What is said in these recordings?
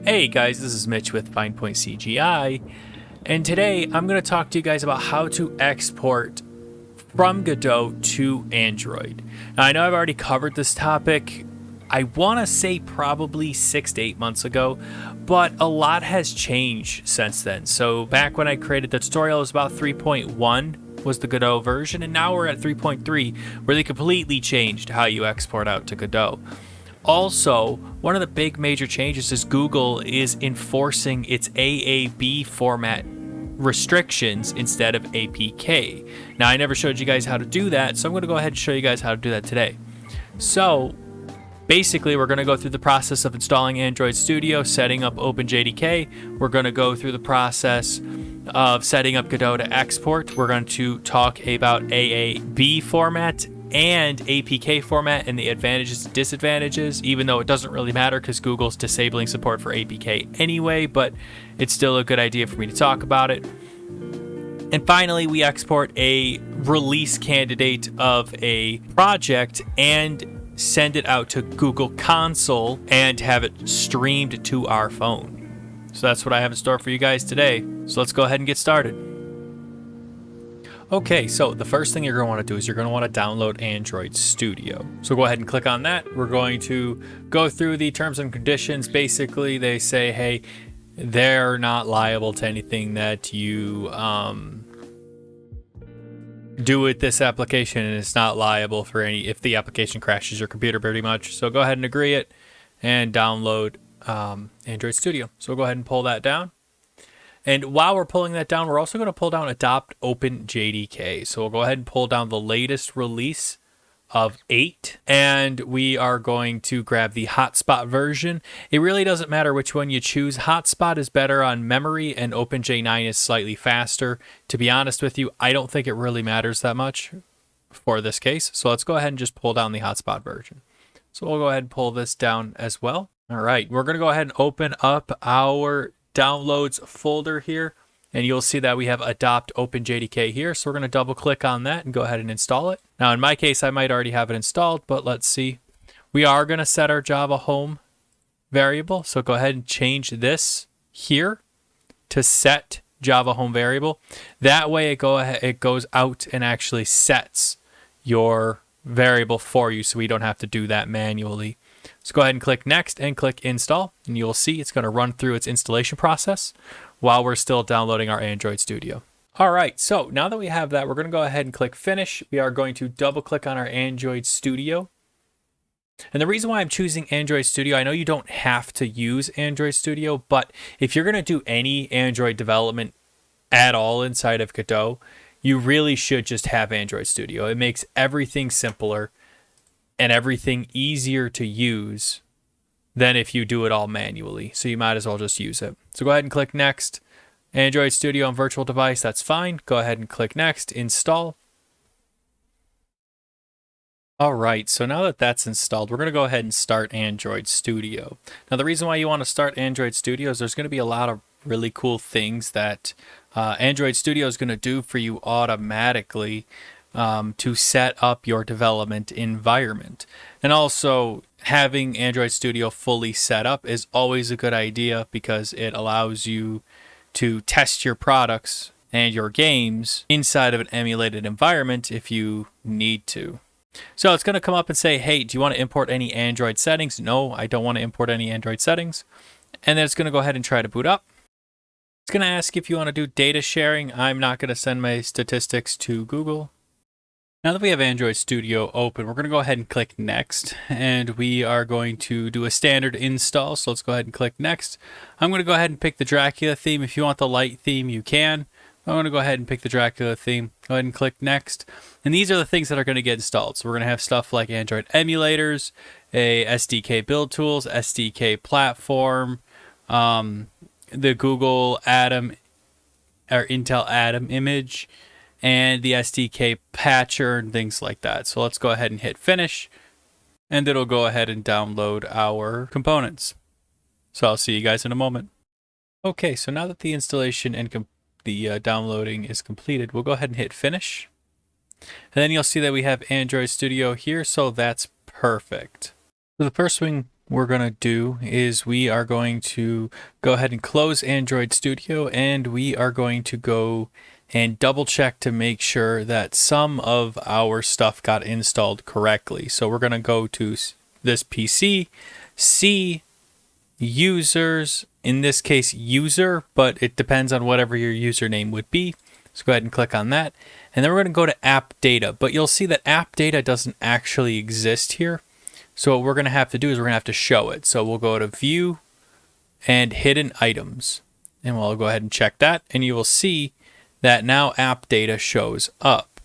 Hey guys, this is Mitch with FindPoint CGI, and today I'm going to talk to you guys about how to export from Godot to Android. Now I know I've already covered this topic, I want to say probably 6 to 8 months ago, but a lot has changed since then. So back when I created the tutorial, it was about 3.1 was the Godot version, and now we're at 3.3 where they completely changed how you export out to Godot. Also, one of the big major changes is Google is enforcing its AAB format restrictions instead of APK. Now, I never showed you guys how to do that, so I'm going to go ahead and show you guys how to do that today. So, basically, we're going to go through the process of installing Android Studio, setting up OpenJDK. We're going to go through the process of setting up Godot to export. We're going to talk about AAB format and APK format and the advantages and disadvantages, even though it doesn't really matter because Google's disabling support for APK anyway, but it's still a good idea for me to talk about it. And finally, we export a release candidate of a project and send it out to Google Console and have it streamed to our phone. So that's what I have in store for you guys today. So let's go ahead and get started. Okay, so the first thing you're going to want to do is you're going to want to download Android Studio. So go ahead and click on that. We're going to go through the terms and conditions. Basically, they say, hey, they're not liable to anything that you do with this application, and it's not liable for any if the application crashes your computer pretty much. So go ahead and agree it and download Android Studio. So we'll go ahead and pull that down. And while we're pulling that down, we're also going to pull down adopt OpenJDK. So we'll go ahead and pull down the latest release of 8. And we are going to grab the hotspot version. It really doesn't matter which one you choose. Hotspot is better on memory and OpenJ9 is slightly faster. To be honest with you, I don't think it really matters that much for this case. So let's go ahead and just pull down the hotspot version. So we'll go ahead and pull this down as well. All right, we're going to go ahead and open up our downloads folder here, and you'll see that we have adopt OpenJDK here. So we're going to double click on that and go ahead and install it. Now in my case, I might already have it installed, but let's see. We are going to set our Java home variable. So go ahead and change this here to set Java home variable. That way it goes out and actually sets your variable for you, so we don't have to do that manually. So go ahead and click next and click install, and you'll see it's going to run through its installation process while we're still downloading our Android Studio. All right, so now that we have that, we're going to go ahead and click finish. We are going to double click on our Android Studio. And the reason why I'm choosing Android Studio, I know you don't have to use Android Studio, but if you're going to do any Android development at all inside of Godot, you really should just have Android Studio. It makes everything simpler and everything easier to use than if you do it all manually. So you might as well just use it. So go ahead and click next. Android Studio on virtual device, that's fine. Go ahead and click next, install. All right, so now that that's installed, we're going to go ahead and start Android Studio. Now the reason why you want to start Android Studio is there's going to be a lot of really cool things that Android Studio is going to do for you automatically to set up your development environment. And also, having Android Studio fully set up is always a good idea because it allows you to test your products and your games inside of an emulated environment if you need to. So it's going to come up and say, hey, do you want to import any Android settings? No, I don't want to import any Android settings. And then it's going to go ahead and try to boot up. It's going to ask if you want to do data sharing. I'm not going to send my statistics to Google. Now that we have Android Studio open, we're going to go ahead and click next, and we are going to do a standard install. So let's go ahead and click next. I'm going to go ahead and pick the Dracula theme. If you want the light theme, you can. I'm going to go ahead and pick the Dracula theme. Go ahead and click next. And these are the things that are going to get installed. So we're going to have stuff like Android emulators, a SDK build tools, SDK platform, the Google Atom or Intel Atom image, and the SDK patcher and things like that. So let's go ahead and hit finish, and it'll go ahead and download our components. So I'll see you guys in a moment. Okay, so now that the installation and the downloading is completed, we'll go ahead and hit finish. And then you'll see that we have Android Studio here, so that's perfect. So the first thing we're going to do is we are going to go ahead and close Android Studio, and we are going to go and double check to make sure that some of our stuff got installed correctly. So we're going to go to this PC, see users, in this case user, but it depends on whatever your username would be. So go ahead and click on that. And then we're going to go to app data, but you'll see that app data doesn't actually exist here. So what we're going to have to do is we're going to have to show it. So we'll go to view and hidden items, and we'll go ahead and check that. And you will see that now app data shows up.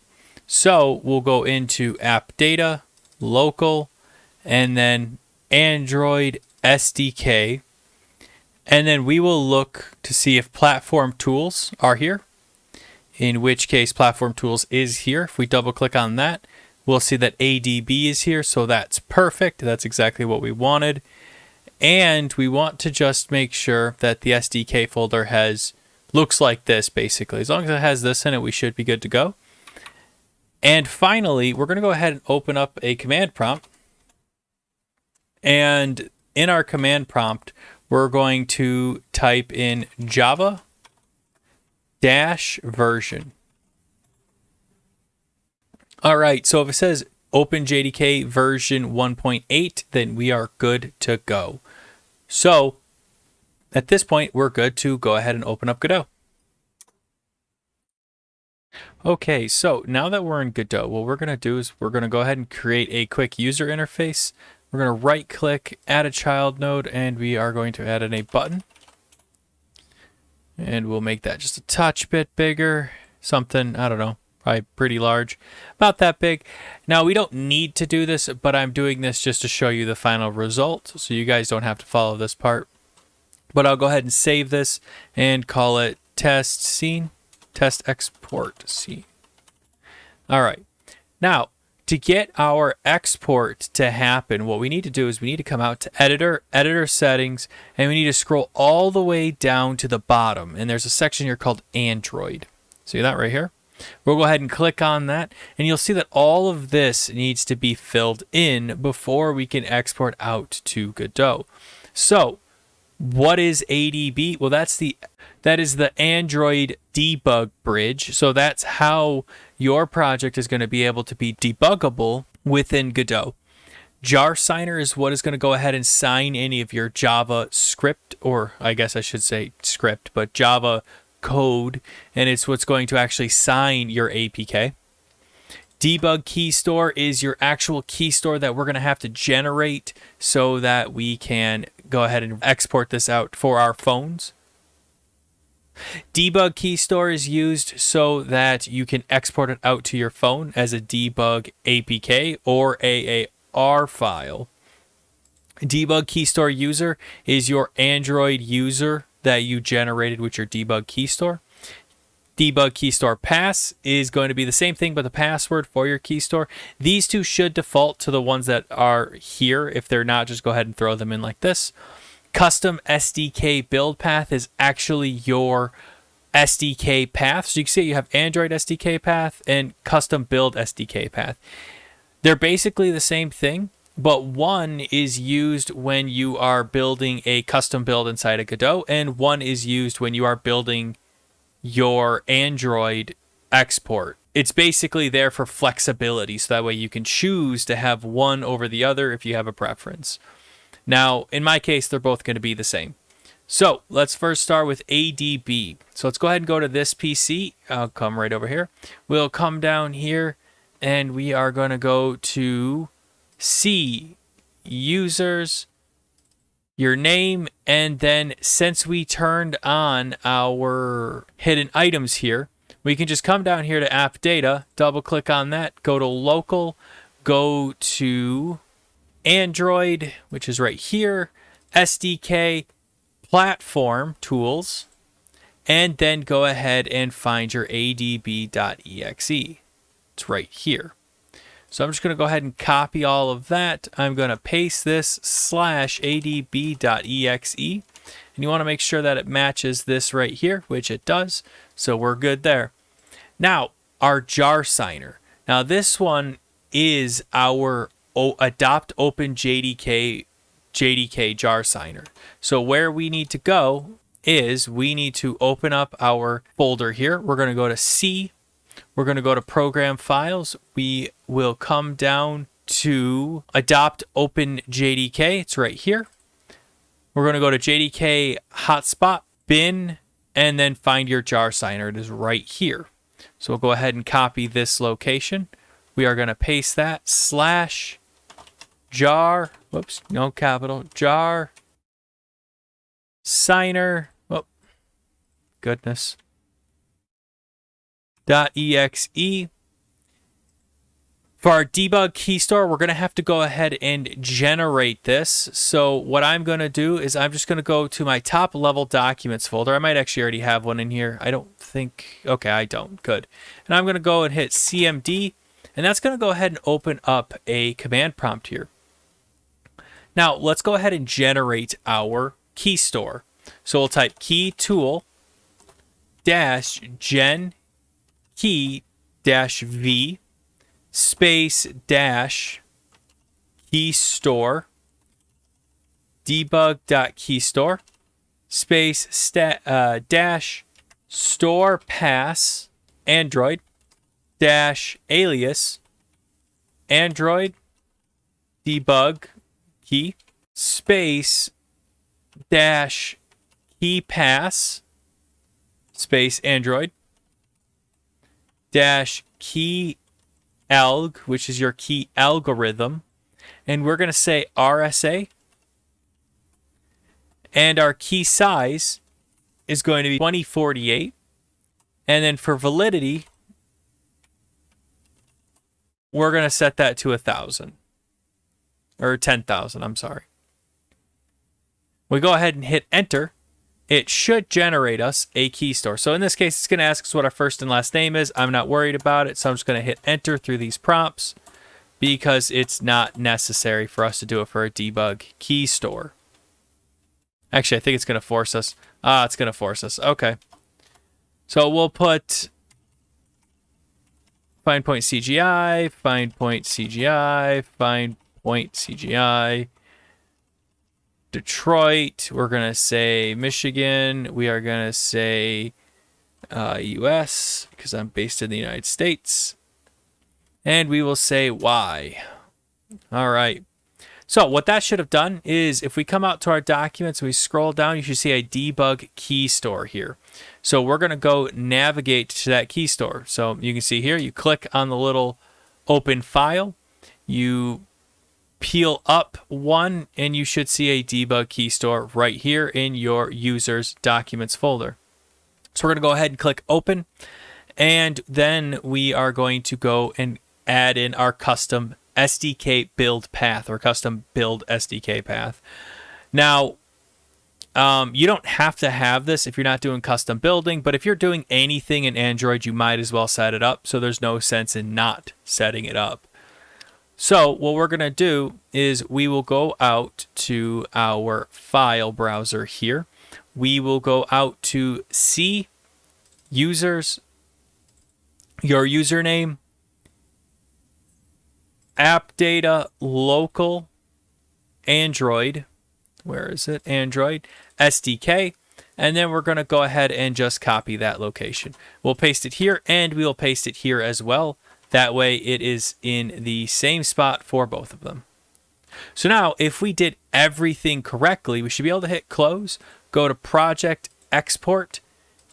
So we'll go into app data, local, and then Android SDK. And then we will look to see if platform tools are here, in which case platform tools is here. If we double click on that, we'll see that ADB is here, so that's perfect. That's exactly what we wanted. And we want to just make sure that the SDK folder looks like this, basically. As long as it has this in it, we should be good to go. And finally, we're going to go ahead and open up a command prompt. And in our command prompt, we're going to type in Java-version. All right, so if it says OpenJDK version 1.8, then we are good to go. So at this point, we're good to go ahead and open up Godot. Okay, so now that we're in Godot, what we're going to do is we're going to go ahead and create a quick user interface. We're going to right click, add a child node, and we are going to add in a button. And we'll make that just a touch bit bigger, something, I don't know, probably pretty large, about that big. Now we don't need to do this, but I'm doing this just to show you the final result, so you guys don't have to follow this part. But I'll go ahead and save this and call it test scene, test export scene. All right, now to get our export to happen, what we need to do is we need to come out to editor settings, and we need to scroll all the way down to the bottom, and there's a section here called Android. See that right here? We'll go ahead and click on that, and you'll see that all of this needs to be filled in before we can export out to Godot. So what is ADB? Well, that is the Android debug bridge. So that's how your project is going to be able to be debuggable within Godot. Jar signer is what is going to go ahead and sign any of your Java script, or I guess I should say script, but Java code, and it's what's going to actually sign your APK. Debug keystore is your actual key store that we're going to have to generate so that we can go ahead and export this out for our phones. Debug keystore is used so that you can export it out to your phone as a debug APK or AAR file. Debug keystore user is your Android user that you generated with your debug keystore. Debug keystore pass is going to be the same thing, but the password for your keystore. These two should default to the ones that are here. If they're not, just go ahead and throw them in like this. Custom SDK build path is actually your SDK path. So you can see you have Android SDK path and custom build SDK path. They're basically the same thing, but one is used when you are building a custom build inside of Godot, and one is used when you are building your Android export. It's basically there for flexibility, so that way you can choose to have one over the other if you have a preference. Now, in my case, they're both going to be the same. So let's first start with ADB. So let's go ahead and go to this PC. I'll come right over here. We'll come down here, and we are going to go to C, users, your name, and then since we turned on our hidden items here, we can just come down here to app data, double click on that, go to local, go to Android, which is right here, SDK, platform tools, and then go ahead and find your adb.exe. It's right here. So I'm just going to go ahead and copy all of that. I'm going to paste this /adb.exe. And you want to make sure that it matches this right here, which it does. So we're good there. Now, our jar signer. Now, this one is our Adopt OpenJDK JDK jar signer. So where we need to go is we need to open up our folder here. We're going to go to C. We're going to go to program files. We will come down to adopt OpenJDK. It's right here. We're going to go to JDK hotspot bin and then find your jar signer. It is right here. So we'll go ahead and copy this location. We are going to paste that /jar, whoops, no capital, jar signer, oh, goodness, .exe. For our debug keystore, we're going to have to go ahead and generate this. So what I'm going to do is I'm just going to go to my top level documents folder. I might actually already have one in here. I don't think, okay, I don't, good. And I'm going to go and hit CMD, and that's going to go ahead and open up a command prompt here. Now, let's go ahead and generate our keystore. So we'll type keytool -genkey -v space -keystore debug.keystore space storepass android -alias android debug key space -keypass space android -keyalg, which is your key algorithm, and we're going to say RSA, and our key size is going to be 2048, and then for validity we're going to set that to 1,000 or 10,000. I'm sorry. We go ahead and hit enter. It should generate us a keystore. So in this case, it's going to ask us what our first and last name is. I'm not worried about it, so I'm just going to hit enter through these prompts because it's not necessary for us to do it for a debug keystore. Actually, I think it's going to force us. It's going to force us. Okay. So we'll put find point CGI, find point CGI, find point CGI. Detroit, we're going to say Michigan, we are going to say US, because I'm based in the United States, and we will say Y. All right. So what that should have done is if we come out to our documents, we scroll down, you should see a debug keystore here. So we're going to go navigate to that keystore. So you can see here, you click on the little open file, you peel up one, and you should see a debug keystore right here in your users documents folder. So we're going to go ahead and click open, and then we are going to go and add in our custom SDK build path or custom build SDK path. Now, you don't have to have this if you're not doing custom building, but if you're doing anything in Android, you might as well set it up. So there's no sense in not setting it up. So what we're going to do is we will go out to our file browser here. We will go out to C, users, your username, app data, local, Android, where is it? Android, SDK, and then we're going to go ahead and just copy that location. We'll paste it here, and we will paste it here as well. That way it is in the same spot for both of them. So now if we did everything correctly, we should be able to hit close, go to project, export,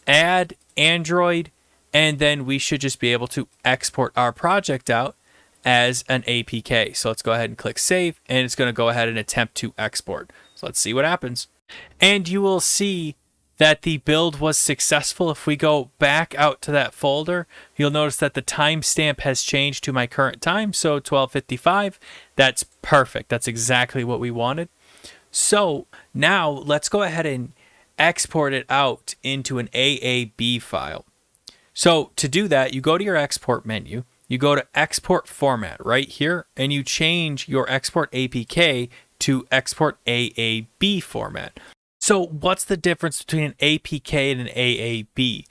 add Android, and then we should just be able to export our project out as an APK. So let's go ahead and click save, and it's going to go ahead and attempt to export. So let's see what happens. And you will see that the build was successful. If we go back out to that folder, you'll notice that the timestamp has changed to my current time, so 12:55. That's perfect. That's exactly what we wanted. So now let's go ahead and export it out into an AAB file. So to do that, you go to your export menu, you go to export format right here, and you change your export APK to export AAB format. So what's the difference between an APK and an AAB?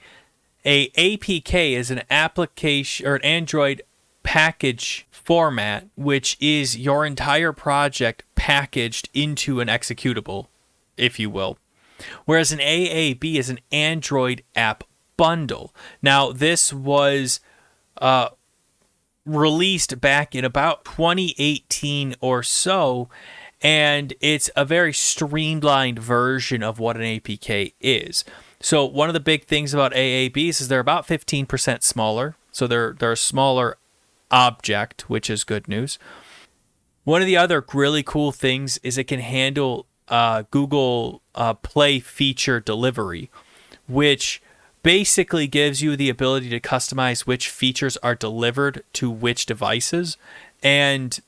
A APK is an application or an Android package format, which is your entire project packaged into an executable, if you will. Whereas an AAB is an Android app bundle. Now, this was released back in about 2018 or so, and it's a very streamlined version of what an APK is. So one of the big things about AABs is they're about 15% smaller. So they're a smaller object, which is good news. One of the other really cool things is it can handle Google Play feature delivery, which basically gives you the ability to customize which features are delivered to which devices. And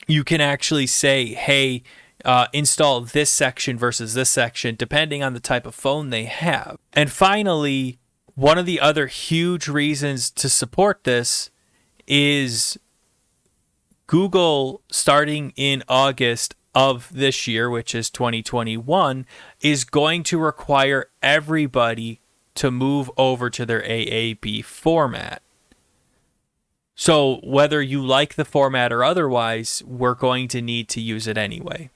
you can actually say, hey, install this section versus this section, depending on the type of phone they have. And finally, one of the other huge reasons to support this is Google, starting in August of this year, which is 2021, is going to require everybody to move over to their AAB format. So whether you like the format or otherwise, we're going to need to use it anyway.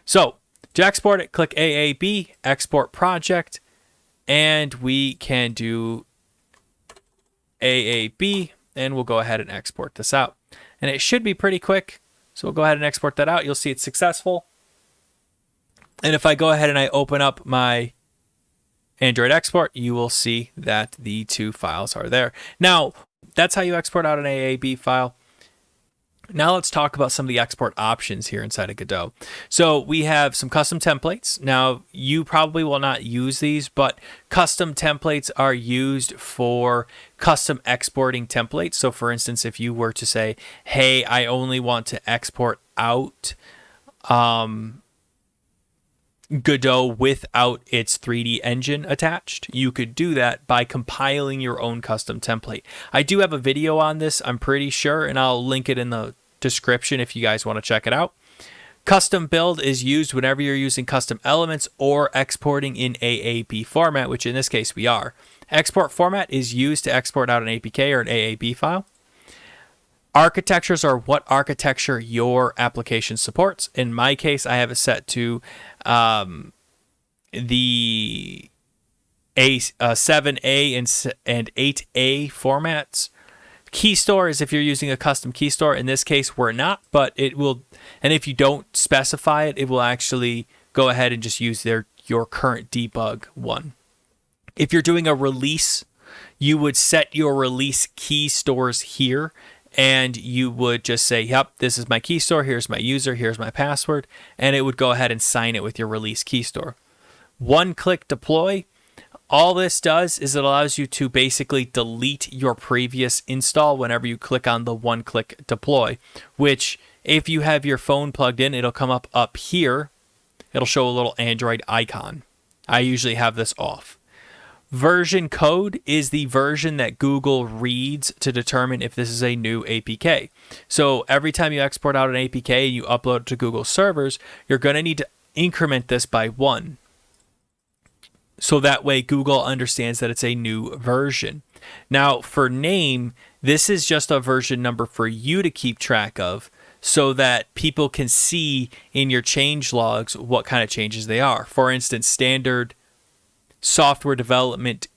So to export it, click AAB, export project, and we can do AAB, and we'll go ahead and export this out. And it should be pretty quick. So we'll go ahead and export that out. You'll see it's successful. And if I go ahead and I open up my Android export, you will see that the two files are there. Now, that's how you export out an AAB file. Now let's talk about some of the export options here inside of Godot. So we have some custom templates. Now, you probably will not use these, but custom templates are used for custom exporting templates. So for instance, if you were to say, hey, I only want to export out Godot without its 3D engine attached, you could do that by compiling your own custom template. I do have a video on this, I'm pretty sure, and I'll link it in the description if you guys want to check it out. Custom build is used whenever you're using custom elements or exporting in AAB format, which in this case we are. Export format is used to export out an APK or an AAB file. Architectures are what architecture your application supports. In my case, I have it set to the 7A and 8A formats. Keystore is if you're using a custom keystore. In this case, we're not, but it will. And if you don't specify it, it will actually go ahead and just use your current debug one. If you're doing a release, you would set your release key stores here. And you would just say, yep, this is my key store, here's my user, here's my password, and it would go ahead and sign it with your release key store. One-click deploy, all this does is it allows you to basically delete your previous install whenever you click on the one-click deploy, which if you have your phone plugged in, it'll come up here. It'll show a little Android icon. I usually have this off. Version code is the version that Google reads to determine if this is a new APK. So every time you export out an APK and you upload it to Google servers, you're going to need to increment this by 1. So that way Google understands that it's a new version. Now for name, this is just a version number for you to keep track of so that people can see in your change logs what kind of changes they are. For instance, standard software development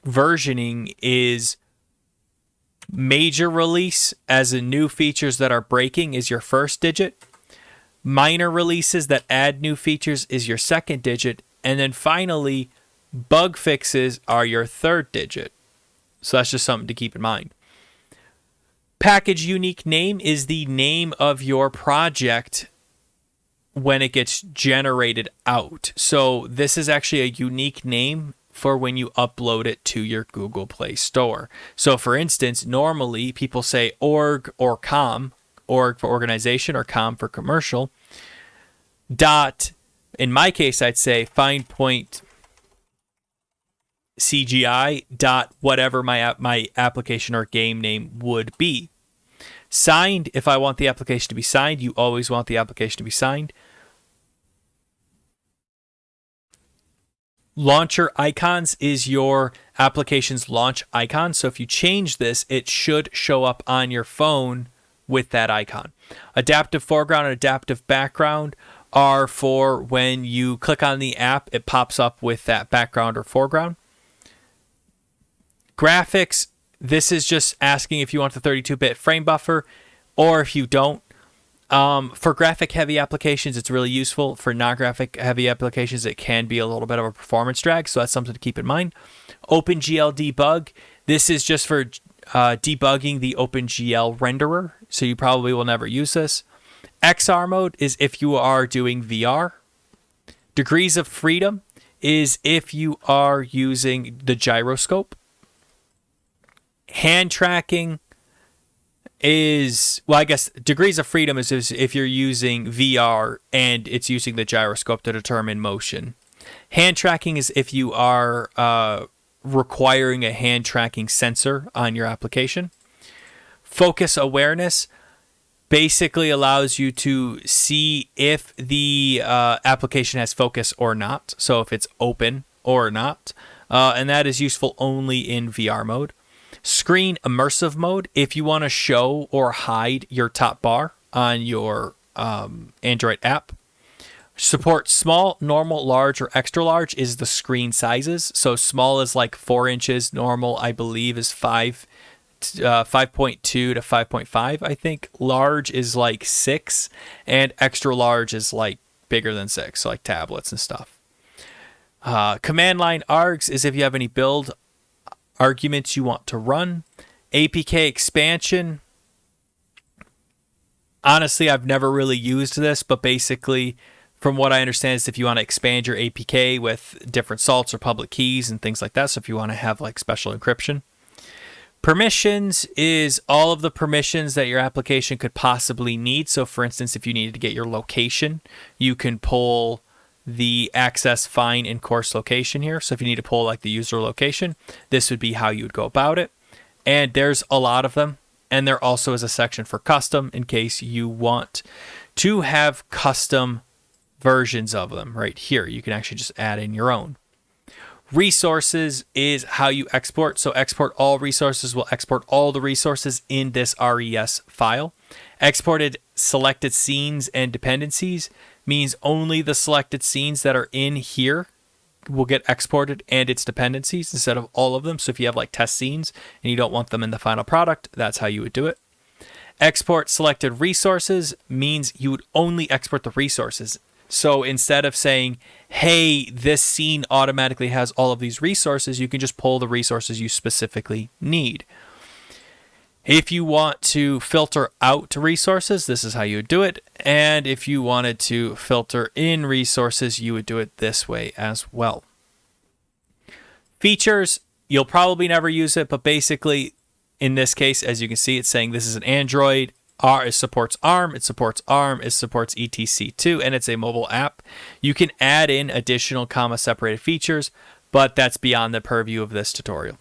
versioning is major release, as in new features that are breaking, is your first digit. Minor releases that add new features is your second digit. And then finally, bug fixes are your third digit. So that's just something to keep in mind. Package unique name is the name of your project when it gets generated out. So this is actually a unique name for when you upload it to your Google Play Store. So for instance, normally people say org or com, org for organization or com for commercial, dot, in my case, I'd say find point CGI dot whatever my application or game name would be. Signed, if I want the application to be signed, you always want the application to be signed. Launcher icons is your application's launch icon. So if you change this, it should show up on your phone with that icon. Adaptive foreground and adaptive background are for when you click on the app, it pops up with that background or foreground. Graphics, this is just asking if you want the 32-bit frame buffer or if you don't. For graphic heavy applications, it's really useful. For non-graphic heavy applications, it can be a little bit of a performance drag, so that's something to keep in mind. OpenGL debug, this is just for debugging the OpenGL renderer, so you probably will never use this. XR mode is if you are doing VR. Degrees of freedom is if you are using the gyroscope. Hand tracking is, well, I guess degrees of freedom is if you're using VR and it's using the gyroscope to determine motion. Hand tracking is if you are requiring a hand tracking sensor on your application. Focus awareness basically allows you to see if the application has focus or not. So if it's open or not. And that is useful only in VR mode. Screen immersive mode, if you want to show or hide your top bar on your Android app. Support small, normal, large, or extra large is the screen sizes. So small is like 4 inches. Normal, I believe, is 5.2 to 5.5, I think. Large is like 6, and extra large is like bigger than 6, so like tablets and stuff. Command line args is if you have any build arguments you want to run. APK expansion. Honestly, I've never really used this, but basically, from what I understand, is if you want to expand your APK with different salts or public keys and things like that. So if you want to have like special encryption. Permissions is all of the permissions that your application could possibly need. So for instance, if you needed to get your location, you can pull the access, find, and course location here. So if you need to pull like the user location, this would be how you would go about it. And there's a lot of them. And there also is a section for custom in case you want to have custom versions of them right here. You can actually just add in your own. Resources is how you export. So export all resources will export all the resources in this RES file. Exported selected scenes and dependencies means only the selected scenes that are in here will get exported and its dependencies instead of all of them. So if you have like test scenes and you don't want them in the final product, that's how you would do it. Export selected resources means you would only export the resources. So instead of saying, hey, this scene automatically has all of these resources, you can just pull the resources you specifically need. If you want to filter out resources, this is how you would do it. And if you wanted to filter in resources, you would do it this way as well. Features, you'll probably never use it, but basically, in this case, as you can see, it's saying this is an Android. It supports ARM, it supports etc2, and it's a mobile app. You can add in additional comma-separated features, but that's beyond the purview of this tutorial.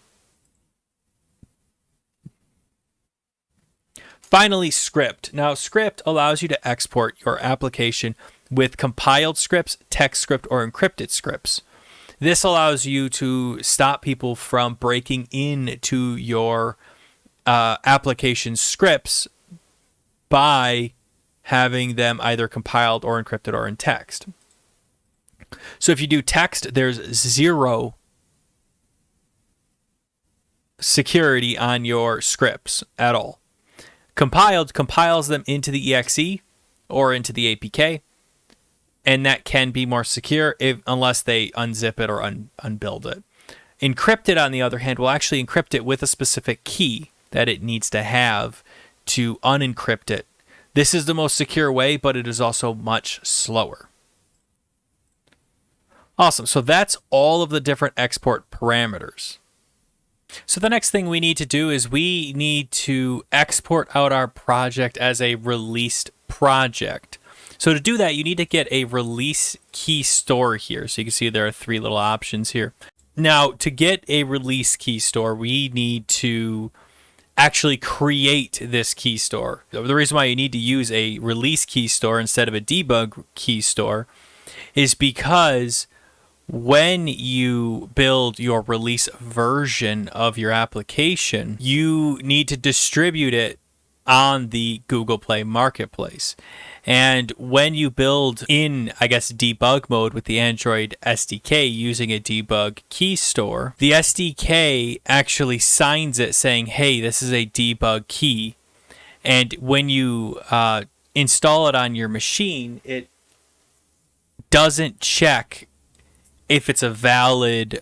Finally, script. Now, script allows you to export your application with compiled scripts, text script, or encrypted scripts. This allows you to stop people from breaking into your application scripts by having them either compiled or encrypted or in text. So if you do text, there's zero security on your scripts at all. Compiled compiles them into the exe or into the APK, and that can be more secure unless they unzip it or unbuild it. Encrypted, on the other hand, will actually encrypt it with a specific key that it needs to have to unencrypt it. This is the most secure way, but it is also much slower. Awesome. So that's all of the different export parameters. So the next thing we need to do is we need to export out our project as a released project. So to do that, you need to get a release key store here. So you can see there are 3 little options here. Now, to get a release key store, we need to actually create this key store. The reason why you need to use a release key store instead of a debug key store is because when you build your release version of your application, you need to distribute it on the Google Play Marketplace. And when you build in, I guess, debug mode with the Android SDK using a debug keystore, the SDK actually signs it saying, hey, this is a debug key. And when you install it on your machine, it doesn't check if it's a valid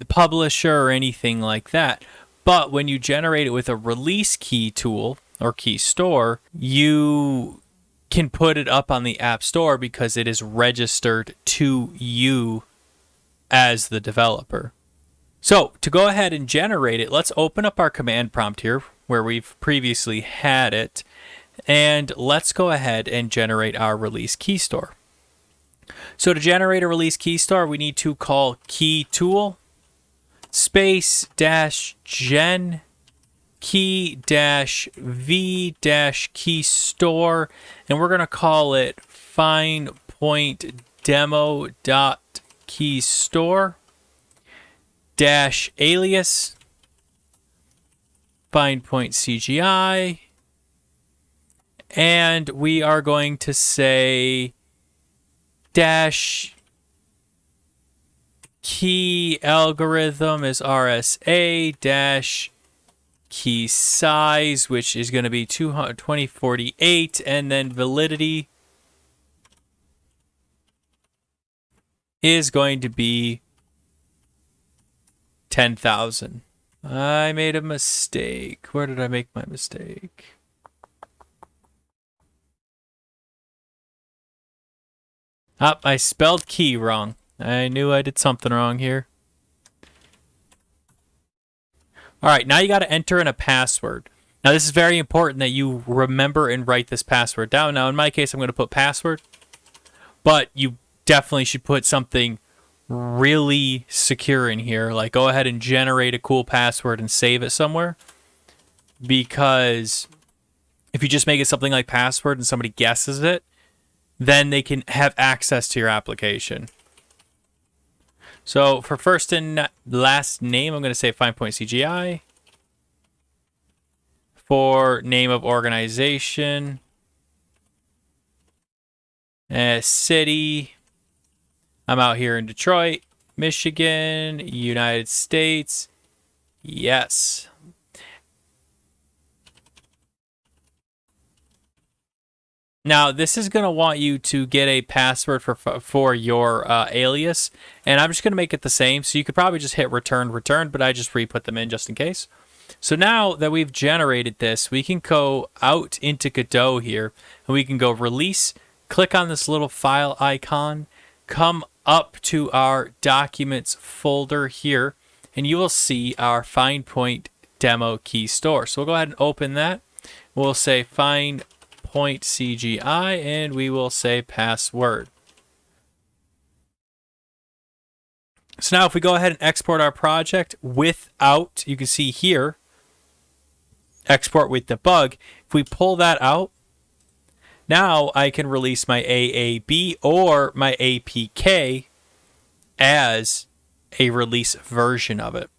publisher or anything like that. But when you generate it with a release key tool or key store, you can put it up on the App Store because it is registered to you as the developer. So to go ahead and generate it, let's open up our command prompt here where we've previously had it, and let's go ahead and generate our release key store. So to generate a release key store, we need to call keytool space dash gen key dash v dash keystore, and we're going to call it find point demo dot keystore dash alias find point CGI, and we are going to say dash key algorithm is RSA dash keysize, which is going to be 2048, and then validity is going to be 10,000. I made a mistake. Where did I make my mistake? I spelled key wrong. I knew I did something wrong here. All right, now you got to enter in a password. Now this is very important that you remember and write this password down. Now in my case, I'm going to put password, but you definitely should put something really secure in here. Like go ahead and generate a cool password and save it somewhere, because if you just make it something like password and somebody guesses it, then they can have access to your application. So for first and last name, I'm going to say find point CGI. For name of organization, city, I'm out here in Detroit, Michigan, United States. Yes. Now, this is going to want you to get a password for your alias, and I'm just going to make it the same. So you could probably just hit return, but I just re-put them in just in case. So now that we've generated this, we can go out into Godot here, and we can go release, click on this little file icon, come up to our documents folder here, and you will see our find point demo key store. So we'll go ahead and open that. We'll say find point CGI, and we will say password. So now if we go ahead and export our project without, you can see here, export with debug. If we pull that out, now I can release my AAB or my APK as a release version of it.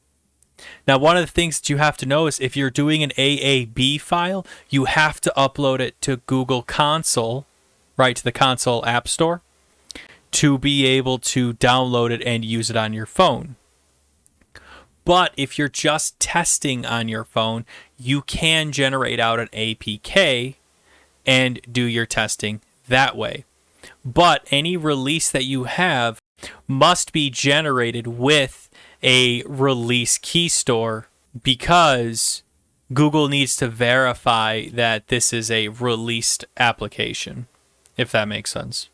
Now, one of the things that you have to know is if you're doing an AAB file, you have to upload it to Google Console, right, to the Console App Store, to be able to download it and use it on your phone. But if you're just testing on your phone, you can generate out an APK and do your testing that way. But any release that you have must be generated with a release key store, because Google needs to verify that this is a released application, if that makes sense.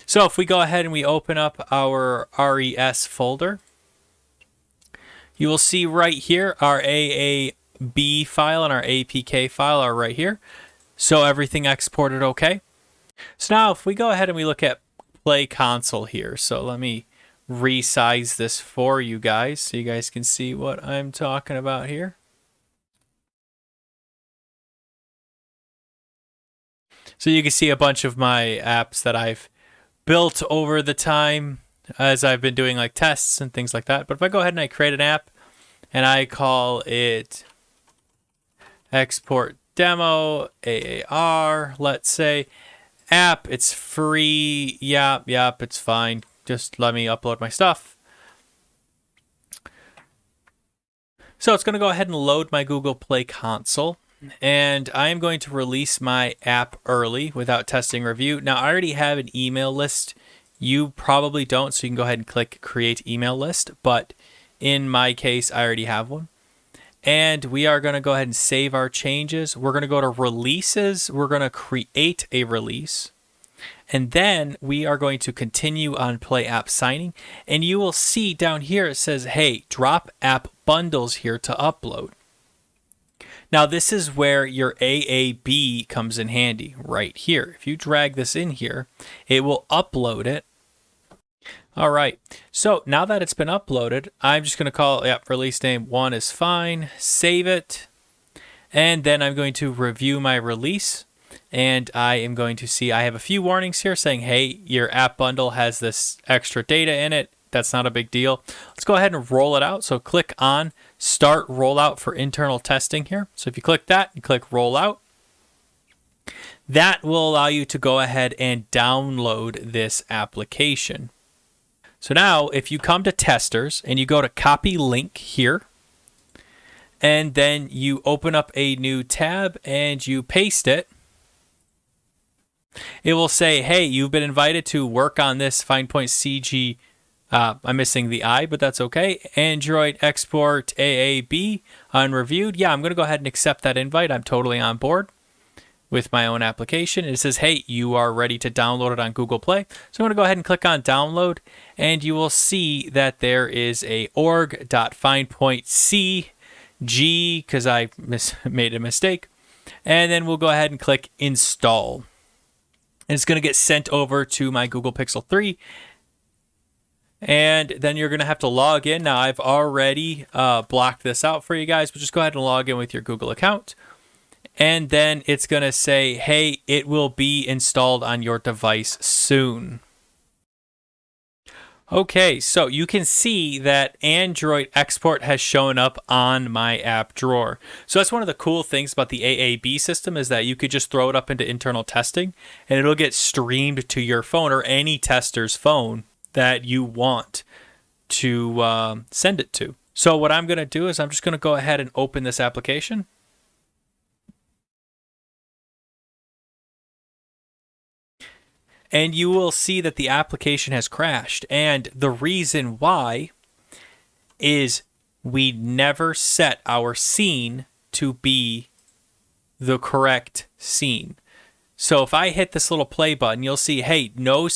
So if we go ahead and we open up our RES folder, you will see right here our AAB file and our APK file are right here. So everything exported okay. So now if we go ahead and we look at Play Console here, so let me resize this for you guys so you guys can see what I'm talking about here. So you can see a bunch of my apps that I've built over the time as I've been doing like tests and things like that. But if I go ahead and I create an app and I call it export demo AAR, let's say app, it's free. Yep, it's fine. Just let me upload my stuff. So it's going to go ahead and load my Google Play console. And I am going to release my app early without testing review. Now, I already have an email list. You probably don't, so you can go ahead and click Create Email List. But in my case, I already have one. And we are going to go ahead and save our changes. We're going to go to Releases. We're going to create a release. And then we are going to continue on Play App Signing. And you will see down here it says, hey, drop app bundles here to upload. Now, this is where your AAB comes in handy right here. If you drag this in here, it will upload it. All right, so now that it's been uploaded, I'm just going to call release name 1 is fine, save it, and then I'm going to review my release, and I am going to see I have a few warnings here saying, hey, your app bundle has this extra data in it. That's not a big deal. Let's go ahead and roll it out. So click on Start Rollout for internal testing here. So if you click that, you click Rollout. That will allow you to go ahead and download this application. So now if you come to testers and you go to copy link here, and then you open up a new tab and you paste it, it will say, hey, you've been invited to work on this FindPoint CG. I'm missing the I, but that's okay. Android export AAB unreviewed. Yeah, I'm going to go ahead and accept that invite. I'm totally on board with my own application. It says, hey, you are ready to download it on Google Play. So I'm going to go ahead and click on download, and you will see that there is a org.findpointcg because I made a mistake. And then we'll go ahead and click install. And it's going to get sent over to my Google Pixel 3. And then you're going to have to log in. Now, I've already blocked this out for you guys, but just go ahead and log in with your Google account. And then it's going to say, hey, it will be installed on your device soon. Okay, so you can see that Android export has shown up on my app drawer. So that's one of the cool things about the AAB system is that you could just throw it up into internal testing and it'll get streamed to your phone or any tester's phone that you want to send it to. So what I'm going to do is I'm just going to go ahead and open this application. And you will see that the application has crashed. And the reason why is we never set our scene to be the correct scene. So if I hit this little play button, you'll see, hey, no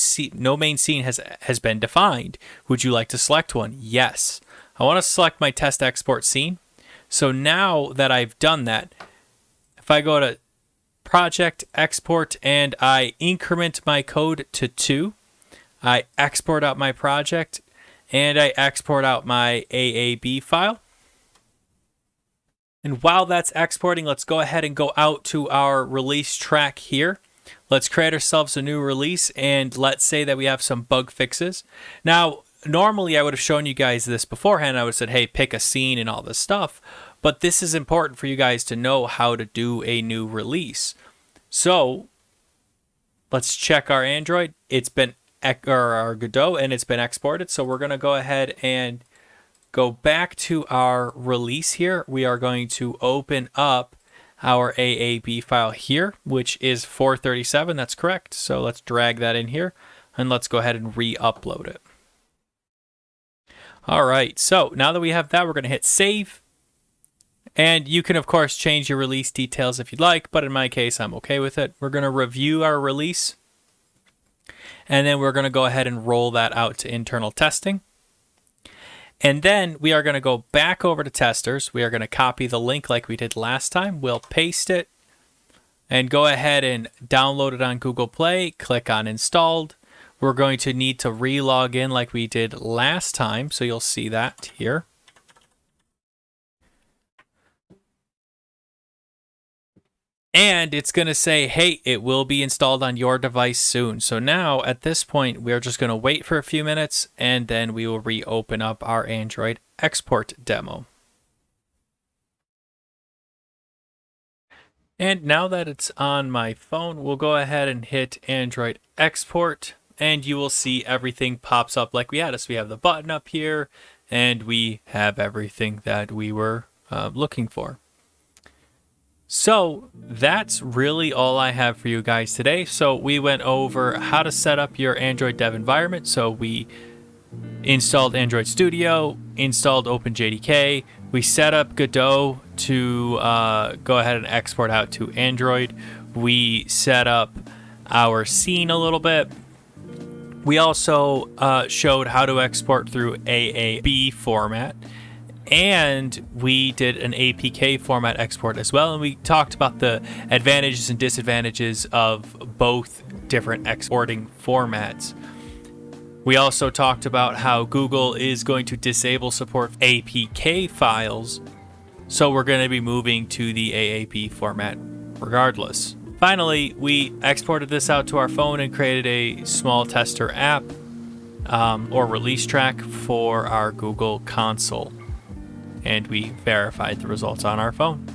main scene has been defined. Would you like to select one? Yes. I want to select my test export scene. So now that I've done that, if I go to project export and I increment my code to 2, I export out my project and I export out my AAB file. And while that's exporting, let's go ahead and go out to our release track here. Let's create ourselves a new release and let's say that we have some bug fixes. Now, normally I would have shown you guys this beforehand. I would have said, hey, pick a scene and all this stuff. But this is important for you guys to know how to do a new release. So let's check our Android. It's been our Godot and it's been exported. So we're going to go ahead and go back to our release here. We are going to open up our AAB file here, which is 437. That's correct. So let's drag that in here and let's go ahead and re-upload it. All right. So now that we have that, we're going to hit save. And you can, of course, change your release details if you'd like, but in my case, I'm okay with it. We're going to review our release, and then we're going to go ahead and roll that out to internal testing. And then we are going to go back over to testers. We are going to copy the link like we did last time. We'll paste it and go ahead and download it on Google Play. Click on installed. We're going to need to re-log in like we did last time, so you'll see that here. And it's going to say, hey, it will be installed on your device soon. So now at this point, we're just going to wait for a few minutes and then we will reopen up our Android export demo. And now that it's on my phone, we'll go ahead and hit Android export and you will see everything pops up like we had. So we have the button up here and we have everything that we were looking for. So that's really all I have for you guys today. So we went over how to set up your Android dev environment. So we installed Android Studio, installed OpenJDK. We set up Godot to go ahead and export out to Android. We set up our scene a little bit. We also showed how to export through AAB format. And we did an APK format export as well. And we talked about the advantages and disadvantages of both different exporting formats. We also talked about how Google is going to disable support for APK files. So we're going to be moving to the AAB format regardless. Finally, we exported this out to our phone and created a small tester app or release track for our Google console. And we verified the results on our phone.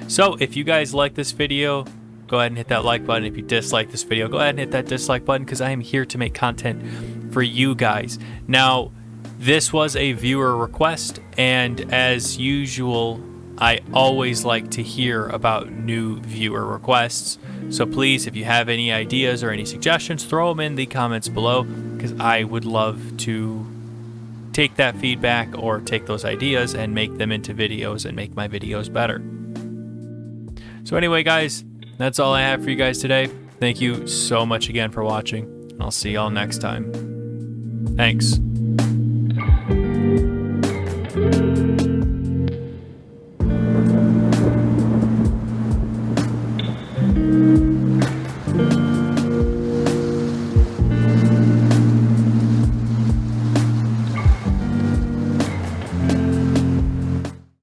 So if you guys like this video, go ahead and hit that like button. If you dislike this video, go ahead and hit that dislike button because I am here to make content for you guys. Now, this was a viewer request, and as usual, I always like to hear about new viewer requests. So please, if you have any ideas or any suggestions, throw them in the comments below because I would love to take that feedback or take those ideas and make them into videos and make my videos better. So anyway, guys, that's all I have for you guys today. Thank you so much again for watching. I'll see y'all next time. Thanks.